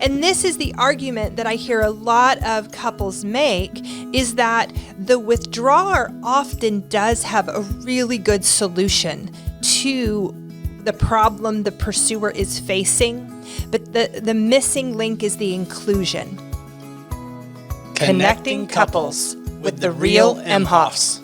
And this is the argument that I hear a lot of couples make, is that the withdrawer often does have a really good solution to the problem the pursuer is facing, but the missing link is the inclusion. Connecting couples with the real Emhoffs.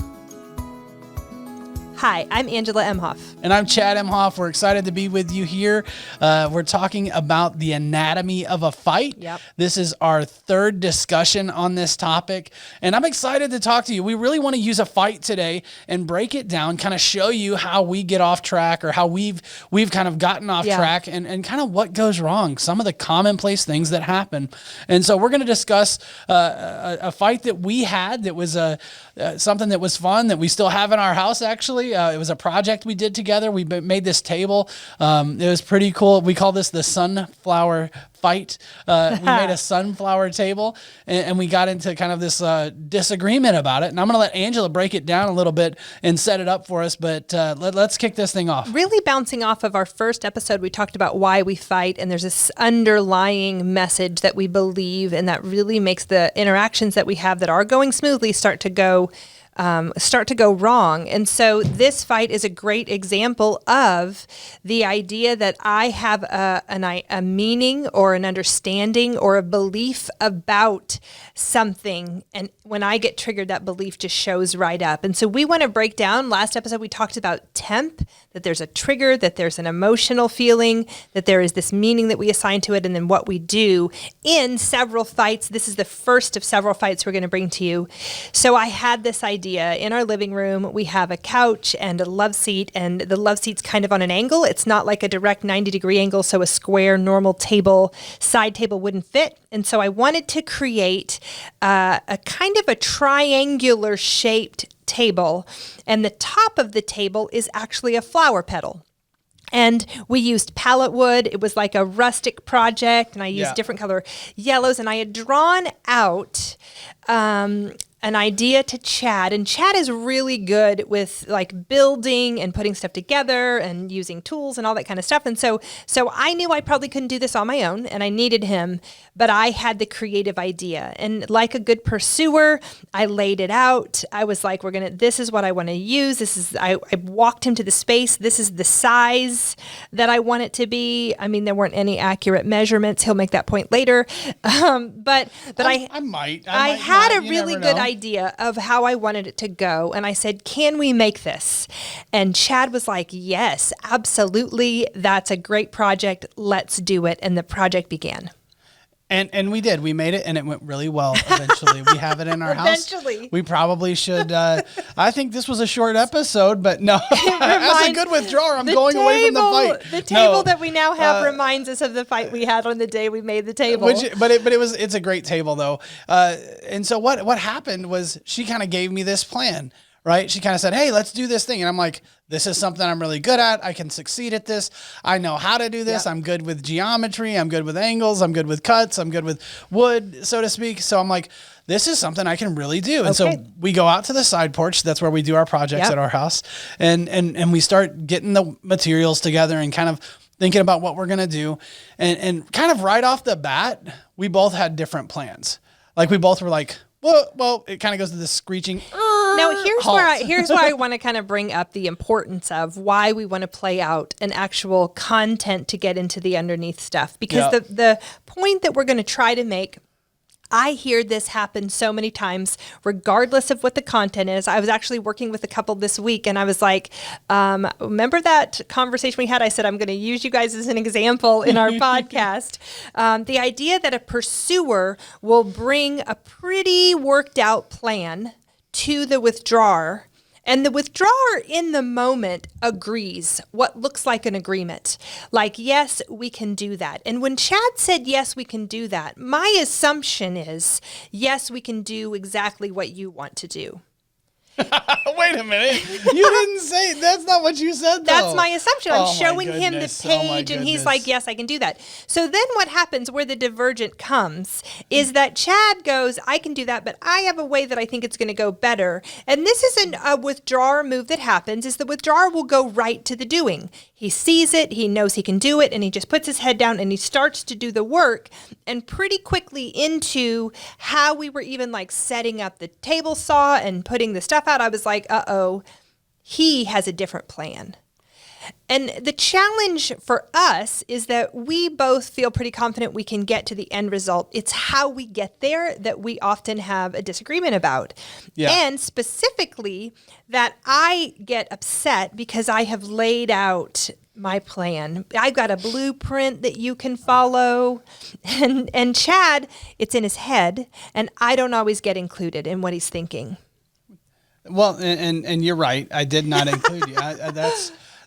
Hi, I'm Angela Emhoff. And I'm Chad Emhoff. We're excited to be with you here. We're talking about the anatomy of a fight. Yep. This is our third discussion on this topic. And I'm excited to talk to you. We really want to use a fight today and break it down, kind of show you how we get off track or how we've kind of gotten off track and kind of what goes wrong, some of the commonplace things that happen. And so we're going to discuss a fight that we had that was something that was fun that we still have in our house, actually. It was a project we did together. We made this table. It was pretty cool. We call this the sunflower fight. We made a sunflower table, and we got into kind of this disagreement about it. And I'm going to let Angela break it down a little bit and set it up for us. But let's kick this thing off. Really bouncing off of our first episode, we talked about why we fight, and there's this underlying message that we believe, and that really makes the interactions that we have that are going smoothly start to go wrong. And so this fight is a great example of the idea that I have a meaning or an understanding or a belief about something. And when I get triggered, that belief just shows right up. And so we want to break down. Last episode, we talked about temp, that there's a trigger, that there's an emotional feeling, that there is this meaning that we assign to it, and then what we do in several fights. This is the first of several fights we're going to bring to you. So I had this idea. In our living room, we have a couch and a love seat, and the love seat's kind of on an angle. It's not like a direct 90-degree angle, so a square, normal table, side table wouldn't fit. And so I wanted to create a kind of a triangular shaped table, and the top of the table is actually a flower petal. And we used pallet wood. It was like a rustic project, and I used different color yellows, and I had drawn out an idea to Chad, and Chad is really good with like building and putting stuff together and using tools and all that kind of stuff. And so I knew I probably couldn't do this on my own, and I needed him, but I had the creative idea. And like a good pursuer, I laid it out. I was like, this is what I want to use. I walked him to the space. This is the size that I want it to be. I mean, there weren't any accurate measurements. He'll make that point later. But I had a really good idea of how I wanted it to go. And I said, can we make this? And Chad was like, yes, absolutely. That's a great project. Let's do it. And the project began. And we did. We made it, and it went really well eventually. We have it in our house. We probably should. I think this was a short episode, but no. As a good withdrawer, I'm going away from the fight. The table that we now have reminds us of the fight we had on the day we made the table. It's a great table, though. And so what happened was she kind of gave me this plan. Right? She kind of said, hey, let's do this thing. And I'm like, this is something I'm really good at. I can succeed at this. I know how to do this. Yep. I'm good with geometry. I'm good with angles. I'm good with cuts. I'm good with wood, so to speak. So I'm like, this is something I can really do. And so we go out to the side porch. That's where we do our projects at our house. And we start getting the materials together and kind of thinking about what we're going to do. And kind of right off the bat, we both had different plans. Like we both were like, well, it kind of goes to this screeching. Now, here's where I want to kind of bring up the importance of why we want to play out an actual content to get into the underneath stuff. Because the point that we're going to try to make, I hear this happen so many times, regardless of what the content is. I was actually working with a couple this week, and I was like, remember that conversation we had? I said, I'm going to use you guys as an example in our podcast. The idea that a pursuer will bring a pretty worked out plan to the withdrawer, and the withdrawer in the moment agrees what looks like an agreement. Like, yes, we can do that. And when Chad said, yes, we can do that, my assumption is, yes, we can do exactly what you want to do. Wait a minute. You didn't say, that's not what you said, though. That's my assumption. I'm Oh, my showing him the goodness. Oh, my page, and he's goodness. like, yes, I can do that. So then what happens where the divergent comes is that Chad goes, I can do that, but I have a way that I think it's going to go better. And this isn't a withdrawer move that happens, is the withdrawer will go right to the doing. He sees it, he knows he can do it, and he just puts his head down and he starts to do the work. And pretty quickly into how we were even like setting up the table saw and putting the stuff out, I was like, uh-oh, he has a different plan. And the challenge for us is that we both feel pretty confident we can get to the end result. It's how we get there that we often have a disagreement about. Yeah. And specifically that I get upset because I have laid out my plan. I've got a blueprint that you can follow. And Chad, it's in his head, and I don't always get included in what he's thinking. Well, and you're right. I did not include you.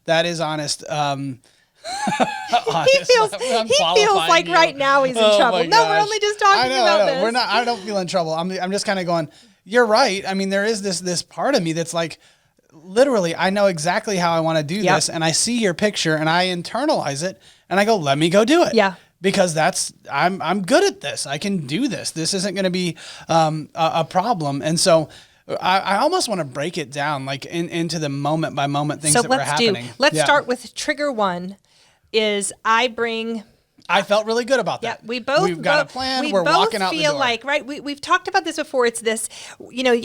That is honest. He feels like right now he's in trouble. my No, we're gosh. only just talking about this. We're not. I don't feel in trouble. I'm just kind of going. You're right. I mean, there is this part of me that's like, literally, I know exactly how I want to do Yep. this, and I see your picture, and I internalize it, and I go, let me go do it. Yeah. Because I'm good at this. I can do this. This isn't going to be a problem, and so. I almost want to break it down like into the moment by moment things that were happening. Let's Yeah. start with trigger one is I felt really good about that. Yeah, We've got a plan. We're walking out the door. We both feel like, right, we've talked about this before. It's this,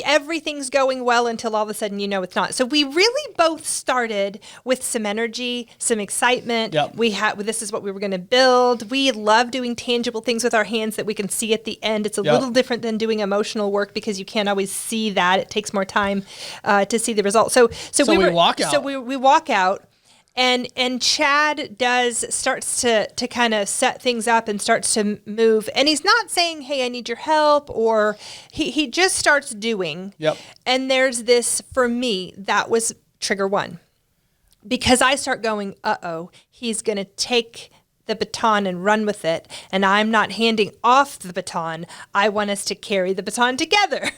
everything's going well until all of a sudden it's not. So we really both started with some energy, some excitement. Yep. This is what we were going to build. We love doing tangible things with our hands that we can see at the end. It's a Yep. little different than doing emotional work because you can't always see that. It takes more time to see the result. So we walk out. So we walk out. And Chad starts to kind of set things up and starts to move. And he's not saying, hey, I need your help, or he just starts doing. Yep. And there's this, for me, that was trigger one. Because I start going, uh-oh, he's going to take the baton and run with it. And I'm not handing off the baton. I want us to carry the baton together.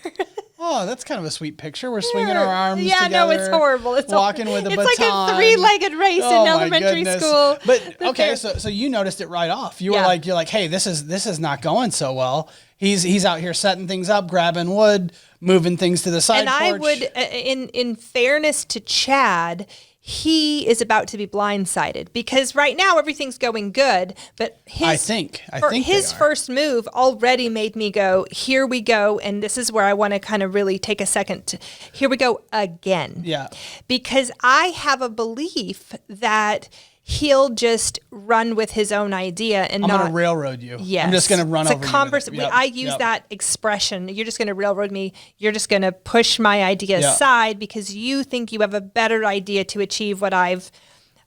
Oh, that's kind of a sweet picture. We're swinging our arms Yeah, together. no, it's horrible. It's walking with a baton. It's like a three-legged race Oh, in my elementary goodness. school. But okay, so you noticed it right off. You were Yeah. you're like, hey, this is not going so well. He's out here setting things up, grabbing wood, moving things to the side And porch. I would, in fairness to Chad, he is about to be blindsided because right now everything's going good, but I think his they are. first move already made me go, here we go, and this is where I want to kind of really take a second. Here we go again. Yeah. Because I have a belief that he'll just run with his own idea and I'm not going to railroad you. Yes. I'm just going to run it's over a you. converse. Yep. I use Yep. that expression. You're just going to railroad me. You're just going to push my idea Yeah. aside because you think you have a better idea to achieve what I've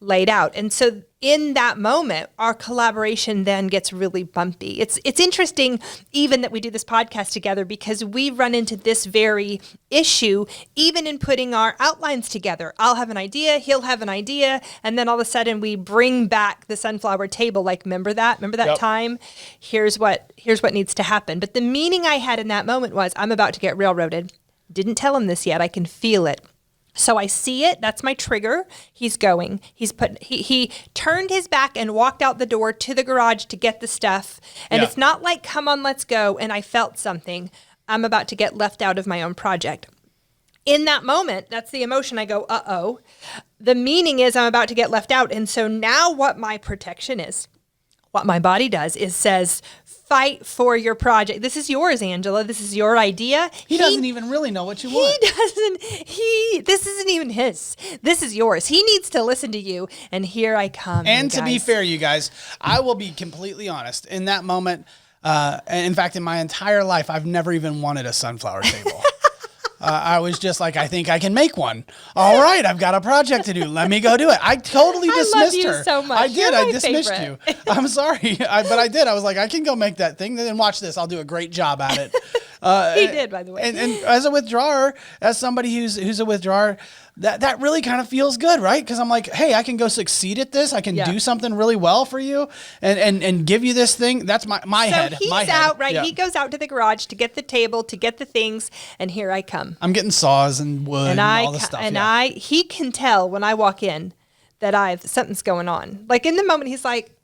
laid out. And so in that moment, our collaboration then gets really bumpy. It's interesting even that we do this podcast together because we run into this very issue even in putting our outlines together. I'll have an idea, he'll have an idea, and then all of a sudden we bring back the sunflower table. Like, remember that Yep. time? Here's what needs to happen. But the meaning I had in that moment was I'm about to get railroaded. Didn't tell him this yet. I can feel it. So I see it. That's my trigger. He's going. He turned his back and walked out the door to the garage to get the stuff. And Yeah. it's not like, come on, let's go. And I felt something. I'm about to get left out of my own project. In that moment, that's the emotion. I go, uh-oh. The meaning is I'm about to get left out. And so now what my protection is, what my body does is says, fight for your project. This is yours, Angela. This is your idea. He doesn't even really know what you want. This isn't even his. This is yours. He needs to listen to you. And here I come. And you to be guys. fair, you guys, I will be completely honest. In that moment, and in fact, in my entire life, I've never even wanted a sunflower table. I was just like, I think I can make one. All right, I've got a project to do. Let me go do it. I totally dismissed you her. so much. I did. You're I my dismissed favorite. you. I'm sorry, but I did. I was like, I can go make that thing. Then watch this. I'll do a great job at it. He did, by the way. And as a withdrawer, as somebody who's a withdrawer, that really kind of feels good, right? Because I'm like, hey, I can go succeed at this. I can do something really well for you, and give you this thing. That's my head. He's my out, head. right? Yeah. He goes out to the garage to get the table, to get the things, and here I come. I'm getting saws and wood and all this stuff. And yeah. he can tell when I walk in that something's going on. Like in the moment, he's like,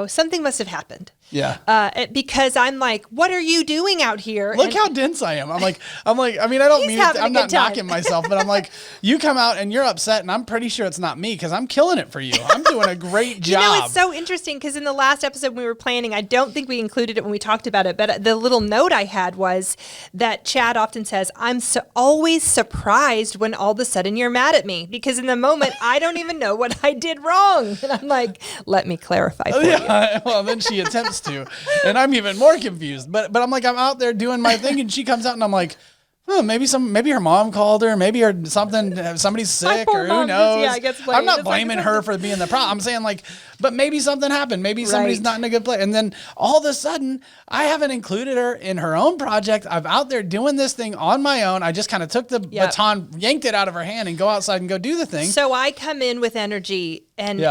something must have happened. Yeah. Because I'm like, what are you doing out here? Look how dense I am. I'm like, I mean, I don't mean it, I'm not knocking myself, but I'm like, you come out and you're upset, and I'm pretty sure it's not me because I'm killing it for you. I'm doing a great job. You know, it's so interesting because in the last episode when we were planning, I don't think we included it when we talked about it, but the little note I had was that Chad often says, I'm always surprised when all of a sudden you're mad at me, because in the moment, I don't even know what I did wrong. And I'm like, let me clarify for you. Well, then she attempts to, and I'm even more confused. But I'm like, I'm out there doing my thing, and she comes out, and I'm like, oh, maybe her mom called her, maybe somebody's sick, or who knows. I'm not blaming her for being the problem. I'm saying like, but maybe something happened. Maybe somebody's not in a good place. And then all of a sudden, I haven't included her in her own project. I'm out there doing this thing on my own. I just kind of took the baton, yanked it out of her hand, and go outside and go do the thing. So I come in with energy, and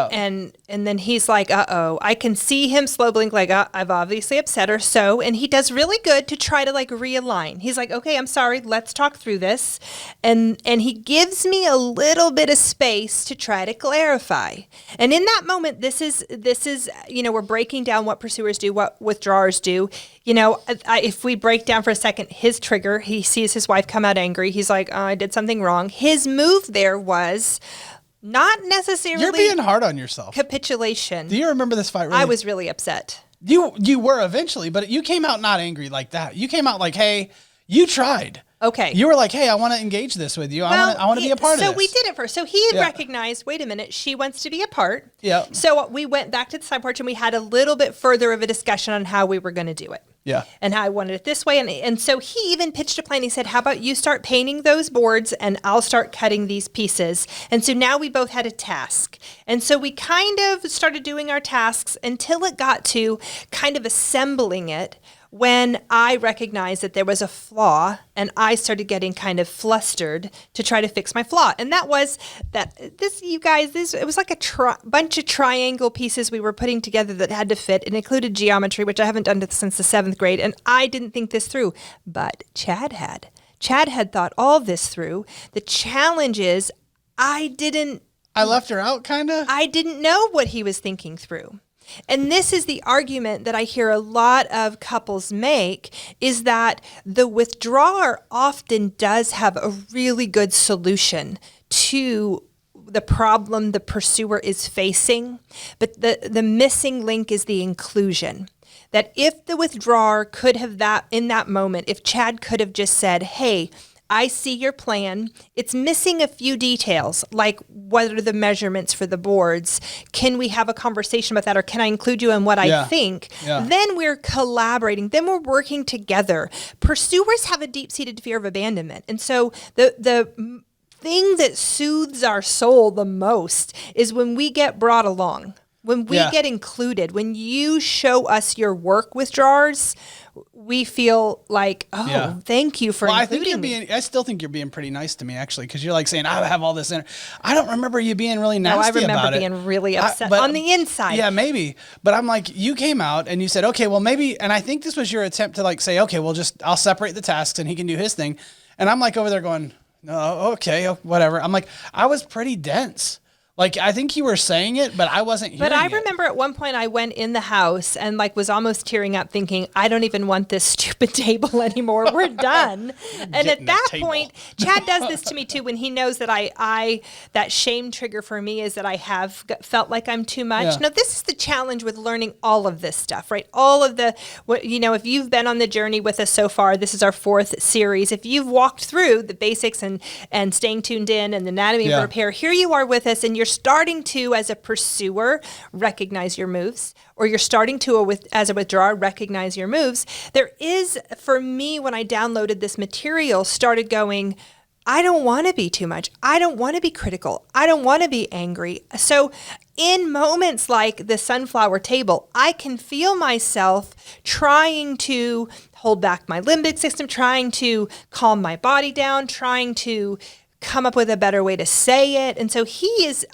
then he's like, uh-oh. I can see him slow blink like, I've obviously upset her. So, and he does really good to try to like realign. He's like, okay, I'm sorry. Let's talk through this. And he gives me a little bit of space to try to clarify. And in that moment, this is, we're breaking down what pursuers do, what withdrawers do. If we break down for a second, his trigger, he sees his wife come out angry. He's like, I did something wrong. His move there was not necessarily. You're being hard on yourself. Capitulation. Do you remember this fight? Really? I was really upset. You were eventually, but you came out not angry like that. You came out like, hey, you tried. Okay. You were like, hey, I want to engage this with you. I want to be a part of this. So we did it first. So he recognized, wait a minute, she wants to be a part. Yeah. So we went back to the side porch, and we had a little bit further of a discussion on how we were going to do it. Yeah. And how I wanted it this way. And so he even pitched a plan. He said, how about you start painting those boards and I'll start cutting these pieces. And so now we both had a task. And so we kind of started doing our tasks until it got to kind of assembling it, when I recognized that there was a flaw, and I started getting kind of flustered to try to fix my flaw. And that was it was like a bunch of triangle pieces we were putting together that had to fit. It included geometry, which I haven't done since the 7th grade. And I didn't think this through, but Chad had. Chad had thought all this through. The challenge is I left her out, kind of? I didn't know what he was thinking through. And this is the argument that I hear a lot of couples make, is that the withdrawer often does have a really good solution to the problem the pursuer is facing, but the missing link is the inclusion. That if the withdrawer could have in that moment, if Chad could have just said, hey, I see your plan. It's missing a few details, like what are the measurements for the boards? Can we have a conversation about that? Or can I include you in what I think? Yeah. Then we're collaborating. Then we're working together. Pursuers have a deep-seated fear of abandonment. And so the thing that soothes our soul the most is when we get brought along, when we get included, when you show us your work, withdrawers, we feel like, thank you for including me. I still think you're being pretty nice to me, actually, because you're like saying, I have all this. I don't remember you being really nasty about it. No, I remember being really upset on the inside. Yeah, maybe. But I'm like, you came out and you said, okay, well, maybe, and I think this was your attempt to like say, okay, I'll separate the tasks and he can do his thing. And I'm like over there going, no, okay, whatever. I'm like, I was pretty dense. Like, I think you were saying it, but I wasn't hearing it. But I remember at one point I went in the house and like was almost tearing up thinking, I don't even want this stupid table anymore. We're done. And at that point, Chad does this to me too when he knows that that shame trigger for me is that I have felt like I'm too much. Yeah. Now, this is the challenge with learning all of this stuff, right? All of if you've been on the journey with us so far, this is our 4th series. If you've walked through the basics and staying tuned in and the anatomy of repair, here you are with us and you're starting to, as a pursuer, recognize your moves, or you're starting to, as a withdrawer, recognize your moves. There is, for me, when I downloaded this material, started going, I don't want to be too much. I don't want to be critical. I don't want to be angry. So in moments like the sunflower table, I can feel myself trying to hold back my limbic system, trying to calm my body down, trying to come up with a better way to say it. And so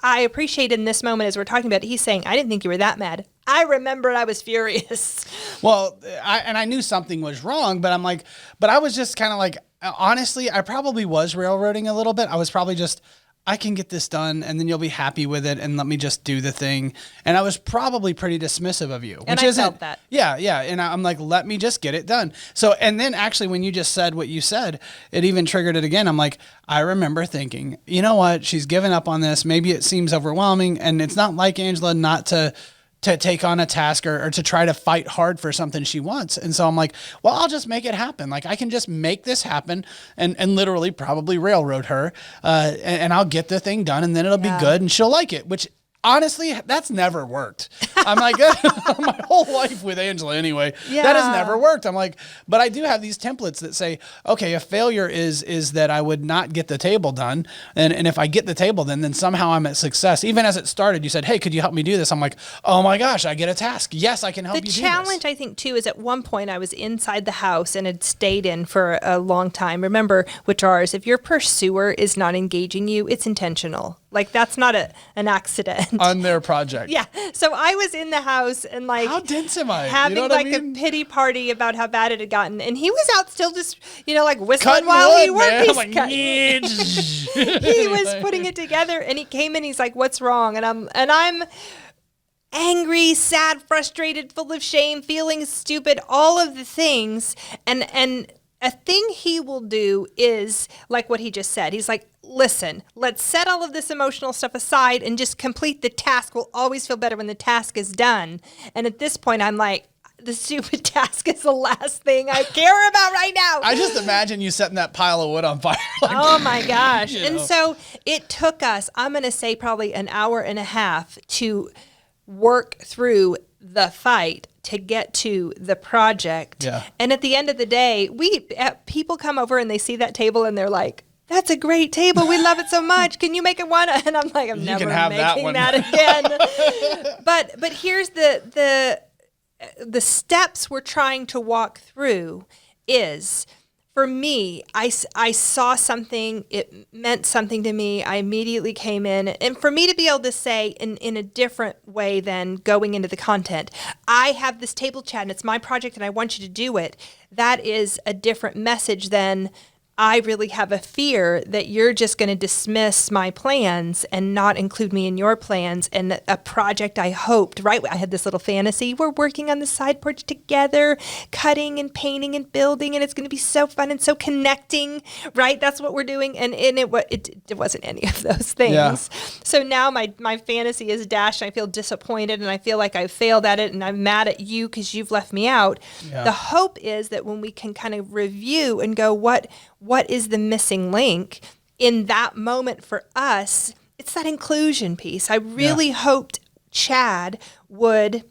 I appreciate in this moment as we're talking about it, he's saying, I didn't think you were that mad. I remembered I was furious. Well, I knew something was wrong, but I was just kind of like, honestly, I probably was railroading a little bit. I was probably just, I can get this done and then you'll be happy with it and let me just do the thing. And I was probably pretty dismissive of you. And I felt that. Yeah, yeah. And I'm like, let me just get it done. So, and then actually when you just said what you said, it even triggered it again. I'm like, I remember thinking, you know what? She's given up on this. Maybe it seems overwhelming. And it's not like Angela not to take on a task or to try to fight hard for something she wants. And so I'm like, well, I'll just make it happen. Like I can just make this happen and literally probably railroad her and I'll get the thing done and then it'll be good and she'll like it, which honestly, that's never worked. I'm like, my whole life with Angela anyway, that has never worked. I'm like, but I do have these templates that say, okay, a failure is that I would not get the table done. And if I get the table, then somehow I'm at success. Even as it started, you said, hey, could you help me do this? I'm like, oh my gosh, I get a task. Yes, I can help you do this. The challenge, I think, too, is at one point I was inside the house and had stayed in for a long time. Remember, with ours, if your pursuer is not engaging you, it's intentional. Like that's not an accident. On their project. Yeah. So I was in the house and like, how dense am I? Having you know like I mean? a pity party about how bad it had gotten. And he was out still just, like whistling cutting while wood, he worked. Man. He's like, he was putting it together and he came in, he's like, what's wrong? And I'm angry, sad, frustrated, full of shame, feeling stupid, all of the things. And a thing he will do is like what he just said. He's like, listen, let's set all of this emotional stuff aside and just complete the task. We'll always feel better when the task is done. And at this point, I'm like, the stupid task is the last thing I care about right now. I just imagine you setting that pile of wood on fire. Oh my gosh. And so it took us, I'm going to say probably an hour and a half to work through the fight to get to the project. Yeah. And at the end of the day, people come over and they see that table and they're like, that's a great table. We love it so much. Can you make it one? And I'm like, I'm never making that again. But here's the steps we're trying to walk through is, for me, I saw something, it meant something to me. I immediately came in. And for me to be able to say in a different way than going into the content, I have this table chat and it's my project and I want you to do it. That is a different message than I really have a fear that you're just going to dismiss my plans and not include me in your plans and a project I hoped, right? I had this little fantasy. We're working on the side porch together, cutting and painting and building, and it's going to be so fun and so connecting, right? That's what we're doing. And it wasn't any of those things. Yeah. So now my fantasy is dashed. I feel disappointed and I feel like I failed at it and I'm mad at you because you've left me out. Yeah. The hope is that when we can kind of review and go, what is the missing link in that moment for us? It's that inclusion piece. I really hoped Chad would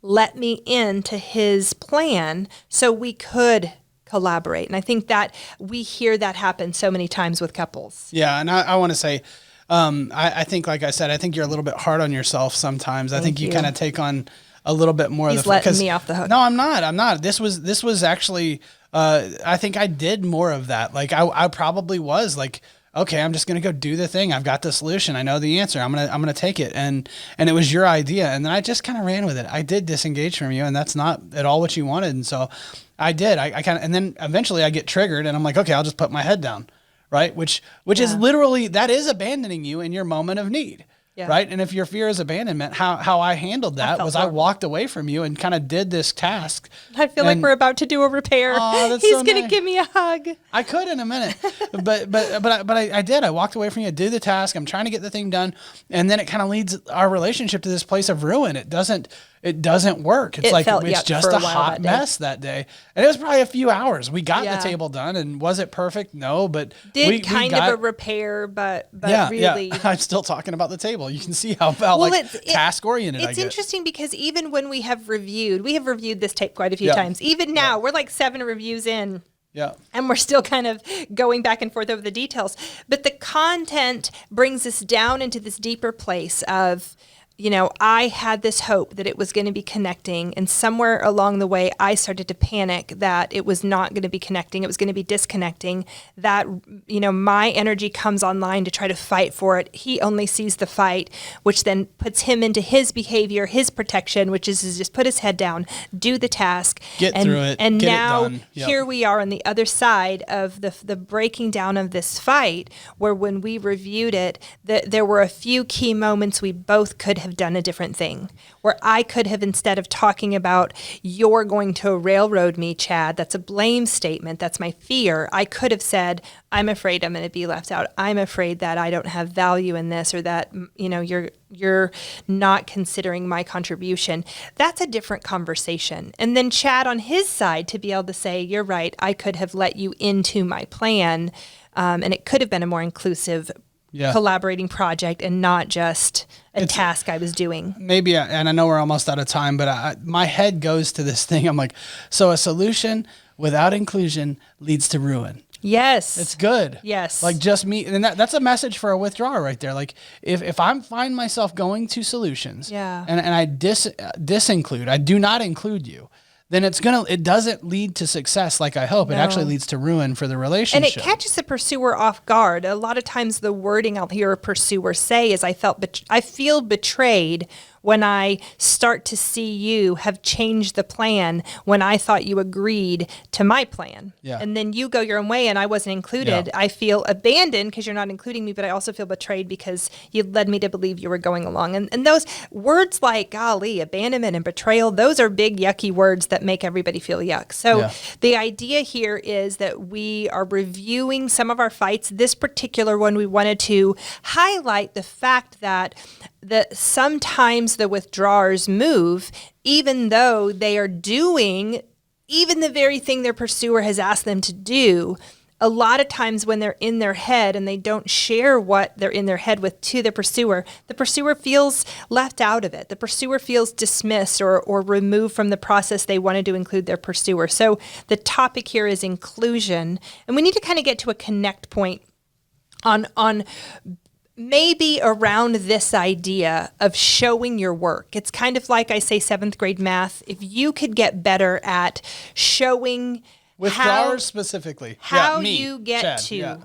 let me into his plan so we could collaborate. And I think that we hear that happen so many times with couples. Yeah. And I want to say, I think, like I said, I think you're a little bit hard on yourself sometimes. I think you kind of take on a little bit more. He's letting me off the hook. No, I'm not. This was actually, I think I did more of that. Like I probably was like, okay, I'm just going to go do the thing. I've got the solution. I know the answer. I'm going to take it. And it was your idea. And then I just kind of ran with it. I did disengage from you and that's not at all what you wanted. And so I did, and then eventually I get triggered and I'm like, okay, I'll just put my head down. Right. Which is literally, that is abandoning you in your moment of need. Yeah. Right. And if your fear is abandonment, how I handled that was I walked away from you and kind of did this task. I feel like we're about to do a repair. He's so going to give me a hug. I could in a minute, but I did. I walked away from you, did the task. I'm trying to get the thing done. And then it kind of leads our relationship to this place of ruin. It doesn't work. It's just a hot mess that day. And it was probably a few hours. We got the table done and was it perfect? No, but we got a repair, but really. Yeah. I'm still talking about the table. You can see how task oriented I get. It's interesting because even when we have reviewed this tape quite a few times. Even now, we're like 7 reviews in. Yeah. And we're still kind of going back and forth over the details. But the content brings us down into this deeper place of, I had this hope that it was going to be connecting. And somewhere along the way, I started to panic that it was not going to be connecting. It was going to be disconnecting. That, my energy comes online to try to fight for it. He only sees the fight, which then puts him into his behavior, his protection, which is to just put his head down, do the task. Get through it. And get now it done. Yep. Here we are on the other side of the breaking down of this fight, where when we reviewed it, there were a few key moments we both could have done a different thing, where I could have, instead of talking about you're going to railroad me, Chad, that's a blame statement, that's my fear, I could have said, I'm afraid I'm going to be left out. I'm afraid that I don't have value in this, or that, you're not considering my contribution. That's a different conversation. And then Chad on his side to be able to say, you're right, I could have let you into my plan. And it could have been a more inclusive collaborating project and not just a task I was doing. Maybe, and I know we're almost out of time, but my head goes to this thing. I'm like, so a solution without inclusion leads to ruin. Yes. It's good. Yes. Like just me. And that's a message for a withdrawer right there. Like if I find myself going to solutions and I disinclude, I do not include you, then it doesn't lead to success like I hope. No. It actually leads to ruin for the relationship. And it catches the pursuer off guard. A lot of times the wording I'll hear a pursuer say is, I feel betrayed when I start to see you have changed the plan when I thought you agreed to my plan. Yeah. And then you go your own way and I wasn't included. Yeah. I feel abandoned because you're not including me, but I also feel betrayed because you led me to believe you were going along. And those words like, golly, abandonment and betrayal, those are big, yucky words that make everybody feel yuck. So the idea here is that we are reviewing some of our fights. This particular one, we wanted to highlight the fact that sometimes the withdrawers move, even though they are doing even the very thing their pursuer has asked them to do. A lot of times when they're in their head and they don't share what they're in their head with to the pursuer feels left out of it. The pursuer feels dismissed or removed from the process they wanted to include their pursuer. So the topic here is inclusion, and we need to kind of get to a connect point on maybe around this idea of showing your work. It's kind of like I say 7th grade math. If you could get better at showing withdrawers specifically, how you get Chad,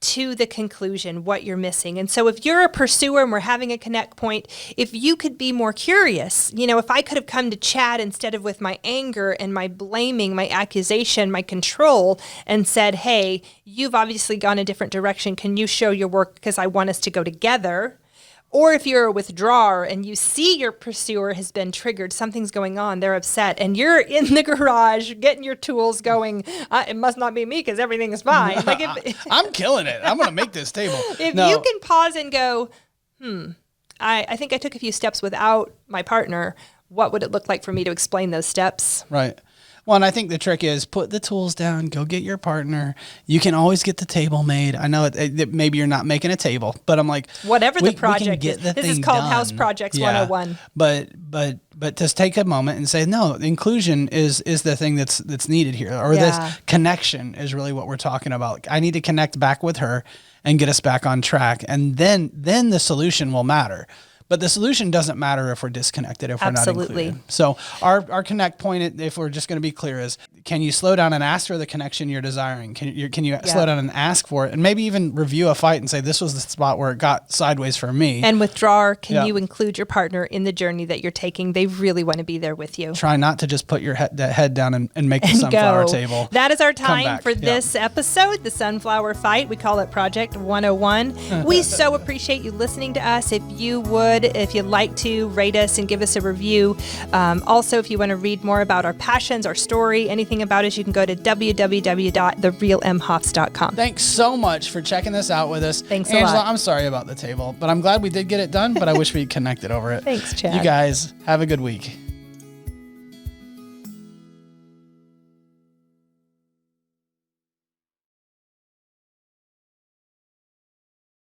to the conclusion, what you're missing. And so if you're a pursuer and we're having a connect point, if you could be more curious, if I could have come to Chad instead of with my anger and my blaming, my accusation, my control, and said, hey, you've obviously gone a different direction. Can you show your work because I want us to go together? Or if you're a withdrawer and you see your pursuer has been triggered, something's going on, they're upset, and you're in the garage getting your tools going, it must not be me because everything is fine. Like I'm killing it. I'm going to make this table. If you can pause and go, I think I took a few steps without my partner, what would it look like for me to explain those steps? Right. Well, and I think the trick is put the tools down, go get your partner. You can always get the table made. I know maybe you're not making a table, but I'm like, whatever the project is. This is called done. House Projects 101. But just take a moment and say, no, inclusion is the thing that's needed here, or this connection is really what we're talking about. I need to connect back with her and get us back on track, and then the solution will matter. But the solution doesn't matter if we're disconnected, if we're not included. So our connect point, if we're just going to be clear, is can you slow down and ask for the connection you're desiring? Can you slow down and ask for it? And maybe even review a fight and say, this was the spot where it got sideways for me. And withdrawer, can you include your partner in the journey that you're taking? They really want to be there with you. Try not to just put your head down and make the sunflower table. That is our time for this episode, the Sunflower Fight. We call it Project 101. We so appreciate you listening to us. If you you'd like to, rate us and give us a review. Also, if you want to read more about our passions, our story, anything about us, you can go to www.therealmhoffs.com. Thanks so much for checking this out with us. Thanks Angela, a lot. I'm sorry about the table, but I'm glad we did get it done, but I wish we connected over it. Thanks, Chad. You guys, have a good week.